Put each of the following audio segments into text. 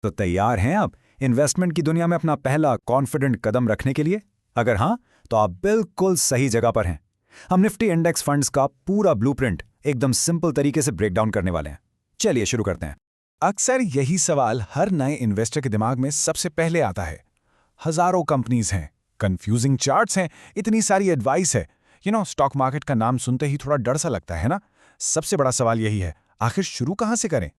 तो तैयार हैं आप इन्वेस्टमेंट की दुनिया में अपना पहला कॉन्फिडेंट कदम रखने के लिए? अगर हाँ, तो आप बिल्कुल सही जगह पर हैं। हम निफ्टी इंडेक्स फंड्स का पूरा ब्लूप्रिंट एकदम सिंपल तरीके से ब्रेक डाउन करने वाले हैं। चलिए शुरू करते हैं। अक्सर यही सवाल हर नए इन्वेस्टर के दिमाग में सबसे पहले आता है। हजारों कंपनीज हैं, कंफ्यूजिंग चार्ट्स हैं, इतनी सारी एडवाइस है। स्टॉक मार्केट का नाम सुनते ही थोड़ा डर सा लगता है ना। सबसे बड़ा सवाल यही है, आखिर शुरू कहां से करें?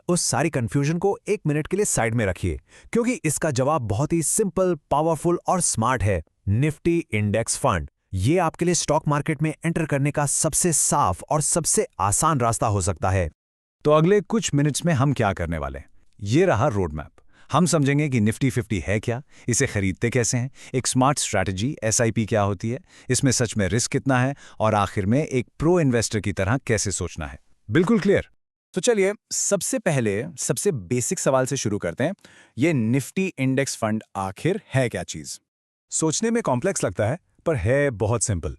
उस सारी कंफ्यूजन को एक मिनट के लिए साइड में रखिए, क्योंकि इसका जवाब बहुत ही सिंपल, पावरफुल और स्मार्ट है। निफ्टी इंडेक्स फंड ये आपके लिए स्टॉक मार्केट में एंटर करने का सबसे साफ और सबसे आसान रास्ता हो सकता है। तो अगले कुछ मिनट्स में हम क्या करने वाले हैं, ये रहा रोड मैप। हम समझेंगे कि निफ्टी 50 है क्या, इसे खरीदते कैसे हैं, एक स्मार्ट स्ट्रैटेजी एसआईपी क्या होती है, इसमें सच में रिस्क कितना है, और आखिर में एक प्रो इन्वेस्टर की तरह कैसे सोचना है। बिल्कुल क्लियर। तो चलिए सबसे पहले सबसे बेसिक सवाल से शुरू करते हैं। ये निफ्टी इंडेक्स फंड आखिर है क्या चीज? सोचने में कॉम्प्लेक्स लगता है, पर है बहुत सिंपल।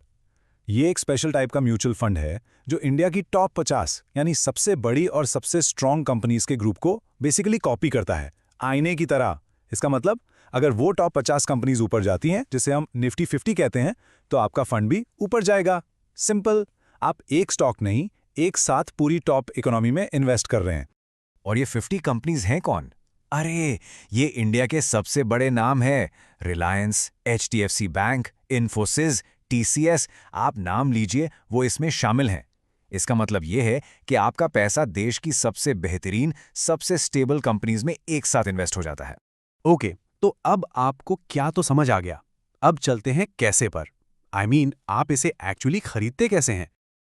ये एक स्पेशल टाइप का म्यूचुअल फंड है जो इंडिया की टॉप 50 यानी सबसे बड़ी और सबसे स्ट्रॉन्ग कंपनीज के ग्रुप को बेसिकली कॉपी करता है, आईने की तरह। इसका मतलब अगर वो टॉप 50 कंपनीज ऊपर जाती हैं, जिसे हम निफ्टी 50 कहते हैं, तो आपका फंड भी ऊपर जाएगा। सिंपल। आप एक स्टॉक नहीं, एक साथ पूरी टॉप इकोनॉमी में इन्वेस्ट कर रहे हैं। और ये 50 कंपनीज हैं कौन? अरे, ये इंडिया के सबसे बड़े नाम हैं। Reliance, HDFC bank, Infosys, TCS, आप नाम लीजिए, वो इसमें शामिल हैं। इसका मतलब ये है कि आपका पैसा देश की सबसे बेहतरीन, सबसे स्टेबल कंपनीज में एक साथ इन्वेस्ट हो जाता है। ओके, तो अब आपको क्या तो समझ आ गया। अब चलते हैं कैसे पर। आप इसे एक्चुअली खरीदते कैसे हैं?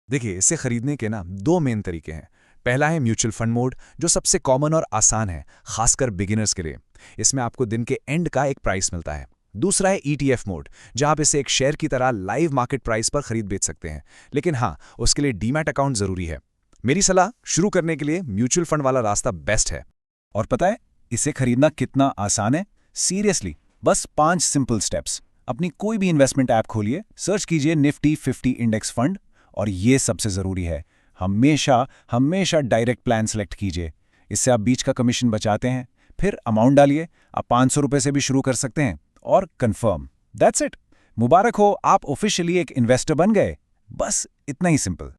देखिए, इसे खरीदने के ना दो मेन तरीके हैं। पहला है म्यूचुअल फंड मोड, जो सबसे कॉमन और आसान है, खासकर बिगिनर्स के लिए। इसमें आपको दिन के एंड का एक प्राइस मिलता है। दूसरा है ईटीएफ मोड, जहां आप इसे एक शेयर की तरह लाइव मार्केट प्राइस पर खरीद बेच सकते हैं। लेकिन हाँ, उसके लिए डीमैट अकाउंट जरूरी है। मेरी सलाह, शुरू करने के लिए म्यूचुअल फंड वाला रास्ता बेस्ट है। और पता है इसे खरीदना कितना आसान है? सीरियसली, बस 5 सिंपल स्टेप्स। अपनी कोई भी इन्वेस्टमेंट ऐप खोलिए, सर्च कीजिए निफ्टी 50 इंडेक्स फंड, और ये सबसे जरूरी है, हमेशा हमेशा डायरेक्ट प्लान सेलेक्ट कीजिए। इससे आप बीच का कमीशन बचाते हैं। फिर अमाउंट डालिए, आप 500 रुपए से भी शुरू कर सकते हैं, और कंफर्म। That's it. मुबारक हो, आप ऑफिशियली एक इन्वेस्टर बन गए। बस इतना ही सिंपल।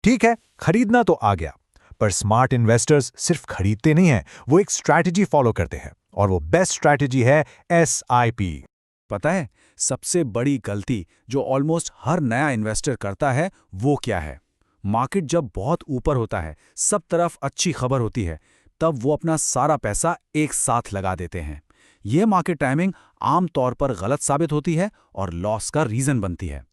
ठीक है, खरीदना तो आ गया, पर स्मार्ट इन्वेस्टर्स सिर्फ खरीदते नहीं हैं, वो एक स्ट्रैटेजी फॉलो करते हैं, और वो बेस्ट स्ट्रैटेजी है एसआईपी। पता है, सबसे बड़ी गलती जो ऑलमोस्ट हर नया इन्वेस्टर करता है वो क्या है? मार्केट जब बहुत ऊपर होता है, सब तरफ अच्छी खबर होती है, तब वो अपना सारा पैसा एक साथ लगा देते हैं। यह मार्केट टाइमिंग आमतौर पर गलत साबित होती है और लॉस का रीजन बनती है।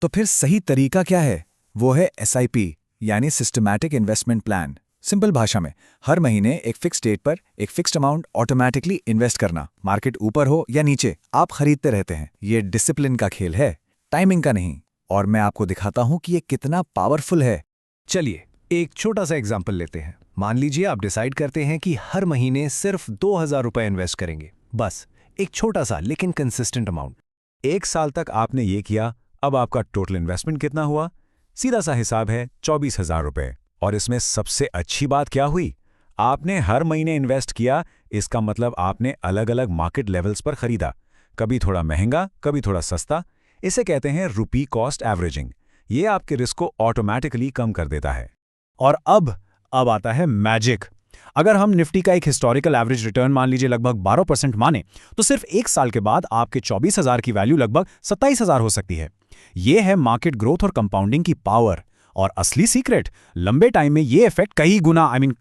तो फिर सही तरीका क्या है? वो है एसआईपी, यानी सिस्टमैटिक इन्वेस्टमेंट प्लान। सिंपल भाषा में, हर महीने एक फिक्स डेट पर एक फिक्स्ड अमाउंट ऑटोमेटिकली इन्वेस्ट करना। मार्केट ऊपर हो या नीचे, आप खरीदते रहते हैं। ये डिसिप्लिन का खेल है, टाइमिंग का नहीं। और मैं आपको दिखाता हूं कि ये कितना पावरफुल है। चलिए एक छोटा सा एग्जाम्पल लेते हैं। मान लीजिए आप डिसाइड करते हैं कि हर महीने सिर्फ 2000 रुपए इन्वेस्ट करेंगे। बस एक छोटा सा लेकिन कंसिस्टेंट अमाउंट। 1 साल तक आपने ये किया। अब आपका टोटल इन्वेस्टमेंट कितना हुआ? सीधा सा हिसाब है, 24,000 रुपए। और इसमें सबसे अच्छी बात क्या हुई? आपने हर महीने इन्वेस्ट किया। इसका मतलब आपने अलग अलग मार्केट लेवल्स पर खरीदा, कभी थोड़ा महंगा, कभी थोड़ा सस्ता। इसे कहते हैं रुपी कॉस्ट एवरेजिंग। ये आपके रिस्क को ऑटोमेटिकली कम कर देता है। और अब आता है मैजिक। अगर हम निफ्टी का एक हिस्टोरिकल एवरेज रिटर्न मान लीजिए लगभग 12% माने, तो सिर्फ 1 साल के बाद आपके 24,000 की वैल्यू लगभग 27,000 हो सकती है। यह है मार्केट ग्रोथ और कंपाउंडिंग की पावर। और असली सीक्रेट, लंबे टाइम में ये इफेक्ट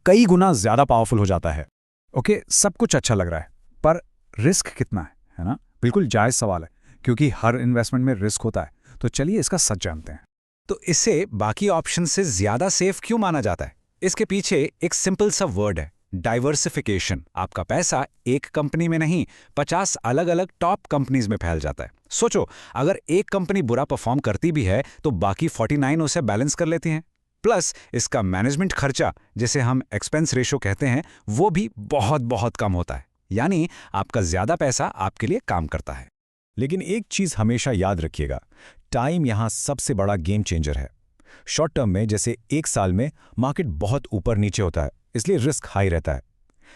कई गुना ज्यादा पावरफुल हो जाता है। ओके, सब कुछ अच्छा लग रहा है, पर रिस्क कितना है ना? बिल्कुल जायज सवाल है, क्योंकि हर इन्वेस्टमेंट में रिस्क होता है। तो चलिए इसका सच जानते हैं। तो इसे बाकी ऑप्शन से ज्यादा सेफ क्यों माना जाता है? इसके पीछे एक सिंपल सा वर्ड है, डाइवर्सिफिकेशन। आपका पैसा एक कंपनी में नहीं, 50 अलग अलग टॉप कंपनीज में फैल जाता है। सोचो, अगर एक कंपनी बुरा परफॉर्म करती भी है तो बाकी 49 उसे बैलेंस कर लेती हैं। प्लस इसका मैनेजमेंट खर्चा, जिसे हम एक्सपेंस रेशो कहते हैं, वो भी बहुत बहुत कम होता है। यानी आपका ज्यादा पैसा आपके लिए काम करता है। लेकिन एक चीज हमेशा याद रखिएगा, टाइम यहां सबसे बड़ा गेम चेंजर है। शॉर्ट टर्म में, जैसे 1 साल में, मार्केट बहुत ऊपर नीचे होता है, इसलिए रिस्क हाई रहता है।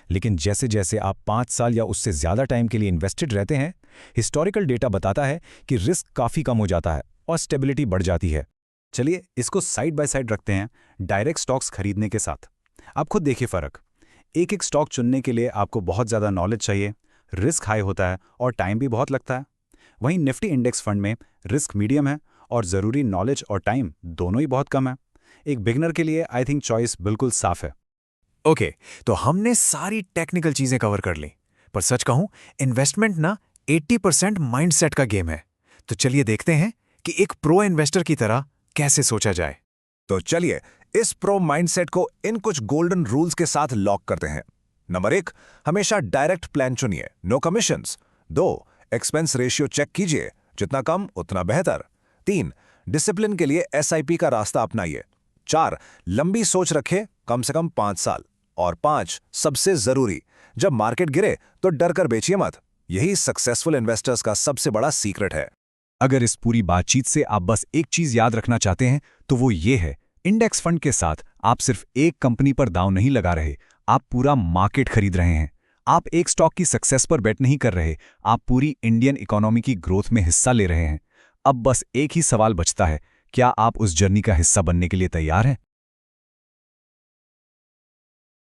लेकिन जैसे जैसे आप 5 साल या उससे ज़्यादा टाइम के लिए इन्वेस्टेड रहते हैं, हिस्टोरिकल डेटा बताता है कि रिस्क काफ़ी कम हो जाता है और स्टेबिलिटी बढ़ जाती है। चलिए इसको साइड बाय साइड रखते हैं डायरेक्ट स्टॉक्स खरीदने के साथ। आप खुद देखिए फ़र्क। एक एक स्टॉक चुनने के लिए आपको बहुत ज़्यादा नॉलेज चाहिए, रिस्क हाई होता है और टाइम भी बहुत लगता है। वहीं निफ्टी इंडेक्स फंड में रिस्क मीडियम है और ज़रूरी नॉलेज और टाइम दोनों ही बहुत कम है। एक बिगनर के लिए आई थिंक चॉइस बिल्कुल साफ है। ओके, तो हमने सारी टेक्निकल चीजें कवर कर ली, पर सच कहूं इन्वेस्टमेंट ना 80% माइंडसेट का गेम है। तो चलिए देखते हैं कि एक प्रो इन्वेस्टर की तरह कैसे सोचा जाए। तो चलिए इस प्रो माइंडसेट को इन कुछ गोल्डन रूल्स के साथ लॉक करते हैं। नंबर 1, हमेशा डायरेक्ट प्लान चुनिए, no commissions. 2, expense ratio check कीजिए, जितना कम उतना बेहतर। 3, डिसिप्लिन के लिए एसआईपी का रास्ता अपनाइए। 4, लंबी सोच रखें, कम से कम 5 साल। और 5, सबसे जरूरी, जब मार्केट गिरे तो डर कर बेचिए मत। यही सक्सेसफुल इन्वेस्टर्स का सबसे बड़ा सीक्रेट है। अगर इस पूरी बातचीत से आप बस एक चीज याद रखना चाहते हैं तो वो ये है, इंडेक्स फंड के साथ आप सिर्फ एक कंपनी पर दांव नहीं लगा रहे, आप पूरा मार्केट खरीद रहे हैं। आप एक स्टॉक की सक्सेस पर बेट नहीं कर रहे, आप पूरी इंडियन इकोनॉमी की ग्रोथ में हिस्सा ले रहे हैं। अब बस एक ही सवाल बचता है, क्या आप उस जर्नी का हिस्सा बनने के लिए तैयार हैं?